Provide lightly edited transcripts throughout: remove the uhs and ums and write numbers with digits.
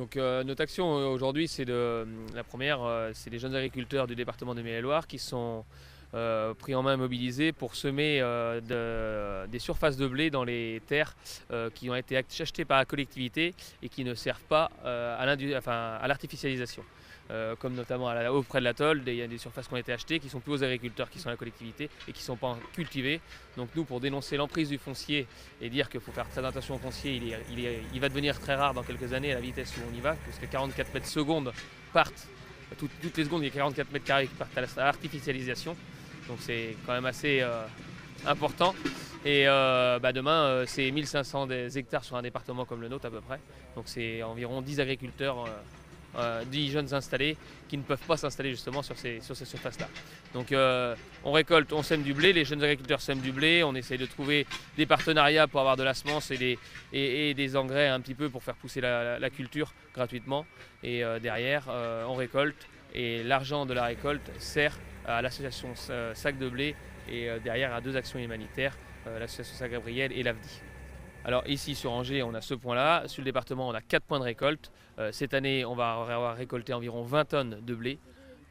Donc notre action aujourd'hui, c'est la première, c'est les jeunes agriculteurs du département de Maine-et-Loire qui sont pris en main et mobilisés pour semer des surfaces de blé dans les terres qui ont été achetées par la collectivité et qui ne servent pas à l'artificialisation. Comme notamment auprès de l'atoll, il y a des surfaces qui ont été achetées qui sont plus aux agriculteurs qui sont à la collectivité et qui ne sont pas cultivées. Donc nous, pour dénoncer l'emprise du foncier et dire qu'il faut faire très attention au foncier, il va devenir très rare dans quelques années à la vitesse où on y va, puisque 44 mètres secondes partent, toutes les secondes il y a 44 mètres carrés qui partent à l'artificialisation. Donc c'est quand même assez important. Et demain, c'est 1500 hectares sur un département comme le nôtre à peu près. Donc c'est environ 10 agriculteurs, 10 jeunes installés qui ne peuvent pas s'installer justement sur ces surfaces-là. Donc on récolte, on sème du blé, les jeunes agriculteurs sèment du blé, on essaie de trouver des partenariats pour avoir de la semence et des engrais un petit peu pour faire pousser la culture gratuitement. Et derrière, on récolte et l'argent de la récolte sert à l'association Sac de Blé et derrière à 2 actions humanitaires, l'association Saint-Gabriel et l'AFDI. Alors ici sur Angers, on a ce point-là. Sur le département, on a 4 points de récolte. Cette année, on va avoir récolté environ 20 tonnes de blé,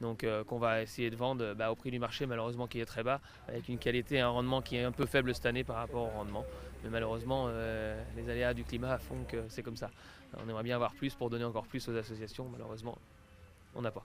donc qu'on va essayer de vendre au prix du marché, malheureusement qui est très bas, avec une qualité et un rendement qui est un peu faible cette année par rapport au rendement. Mais malheureusement, les aléas du climat font que c'est comme ça. On aimerait bien avoir plus pour donner encore plus aux associations, malheureusement, on n'a pas.